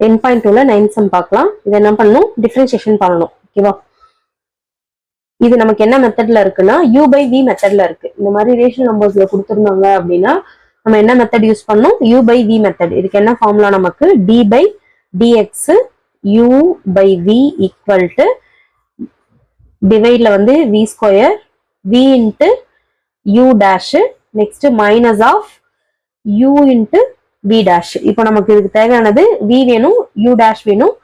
10.2ல 9 some பார்க்கலாம். இது என்ன பண்ணணும், டிஃபரன்ஷியேஷன் பண்ணணும். ஓகேவா? இது நமக்கு என்ன மெத்தட்ல இருக்குன்னா u by v மெத்தட்ல இருக்கு. இந்த மாதிரி ரேஷனல் நம்பர்ஸ்ல கொடுத்துருந்தாங்க அப்படின்னா நம்ம என்ன மெத்தட் யூஸ் பண்ணணும், u by v மெத்தட். இதுக்கு என்ன ஃபார்முலா நமக்கு, d by dx u by v equal to டிவைட்ல வந்து v square v into u dash next minus of u into v dash. இப்போ நமக்கு இதுக்கு தேவையானது v வேணும், u டேஷ் வேணும்,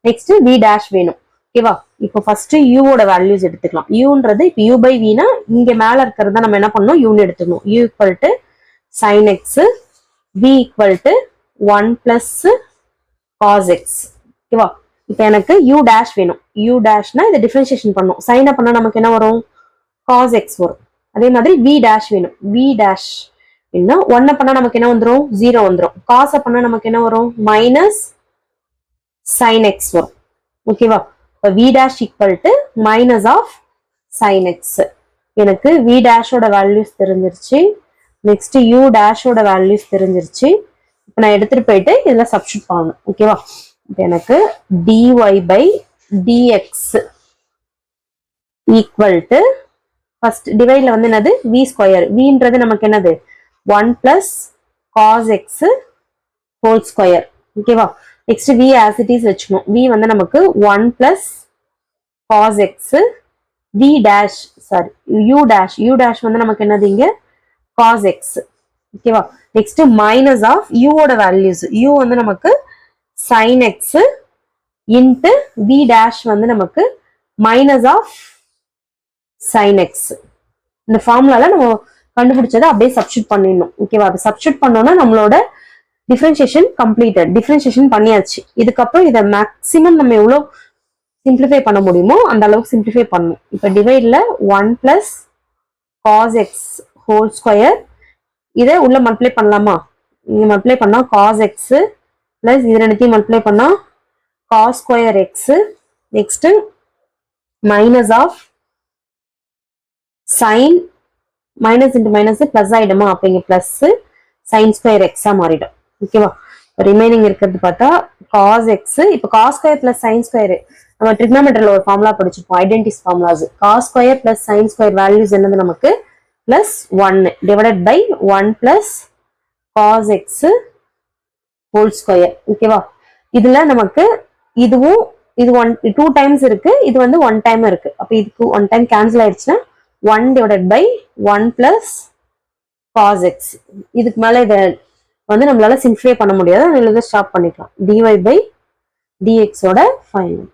நெக்ஸ்ட் v டேஷ் வேணும். ஓகேவா? இப்போ ஃபர்ஸ்ட் u ஓட வேல்யூஸ் எடுத்துக்கலாம். uன்றது இப்போ u by v னா இங்க மேல இருக்கிறத நம்ம என்ன பண்ணணும், u ன்னு எடுத்துக்கணும். u equal to sin x, v equal to 1 plus cos x. ஓகேவா? இப்போ எனக்கு u டேஷ் வேணும். u டேஷ்னா இதை டிஃபரன்ஷியேஷன் பண்ணணும். சைன் பண்ணா நமக்கு என்ன வரும், cos x வரும். அதே மாதிரி v டேஷ் வேணும். v டேஷ் என்ன 1 பண்ணா நமக்கு என்ன வந்துரும், 0 வந்துரும். cos பண்ணா நமக்கு என்ன வரும், மைனஸ் sin x வரும். ஓகேவா? இப்போ v dash equal to minus of sin x. எனக்கு v டேஷோட வேல்யூஸ் தெரிஞ்சிருச்சு. நெக்ஸ்ட் u டேஷோட வேல்யூஸ் தெரிஞ்சிருச்சு. இப்போ நான் எடுத்துட்டு போயிட்டு இதுல சப்ஸ்டிட் பண்ணணும். ஓகேவா? இப்போ எனக்கு dy by dx equal to first டிவைட்ல வந்து என்னது, v ஸ்கொயர். vன்றது நமக்கு என்னது 1 plus cos x whole square. ஓகேவா? Next v as it is வச்சுக்கணும். v வந்து நமக்கு 1 plus cos x v dash sorry u dash வந்து நமக்கு என்னது இங்க cos x. ஓகேவா? நெக்ஸ்ட் மைனஸ் ஆஃப் u ஓட வேல்யூஸ். u வந்து நமக்கு sin x into v dash வந்து நமக்கு மைனஸ் ஆஃப் sin x. இந்த ஃபார்முலால நம்ம கண்டுபிடிச்சதை அப்படியே சப்ஸ்டிட் பண்ணிடணும். ஓகேவா? அதை சப்ஸ்டிட் பண்ணோம்னா நம்மளோட டிஃபரன்ஷியேஷன் கம்ப்ளீட்டட். டிஃபரன்ஷியேஷன் பண்ணியாச்சு. இதுக்கப்புறம் இதை மேக்ஸிமம் நம்ம எவ்வளோ சிம்பிளிஃபை பண்ண முடியுமோ அந்த அளவுக்கு சிம்பிளிஃபை பண்ணணும். இப்போ டிவைட்ல 1 plus cos x whole square. இதை உள்ள மல்டிப்ளை பண்ணலாமா, இங்க மல்டிப்ளை பண்ணா cos x பிளஸ் இது ரெண்டுத்தையும் மல்டிப்ளை பண்ணா cos square x. Next minus of sine, minus into minus plus ஆயிடுமா, அப்ப இங்க பிளஸ் sin ஸ்கொயர் எக்ஸா மாறிடும். ஓகேவா? ரிமைனிங் இருக்கிறது பார்த்தா cos x. இப்போ cos square plus sin square நம்ம ட்ரிக்னாமெட்ரில ஒரு ஃபார்முலா படிச்சிருப்போம், identities formulas. cos square plus sin square values என்னது நமக்கு plus 1 divided by 1 plus cos x whole square. ஓகேவா? இதுல நமக்கு இதுவும் இது 2 டைம்ஸ் இருக்கு, இது வந்து 1 டைம் இருக்கு. அப்ப இதுக்கு 1 டைம் கேன்சல் ஆயிடுச்சுன்னா 1 divided by 1 plus cos x. இதுக்கு மேல இதை வந்து நம்மளால சிம்பிளிஃபை பண்ண முடியாது, அதில் ஸ்டாப் பண்ணிக்கலாம். dy by dx ஓட ஃபைனல்.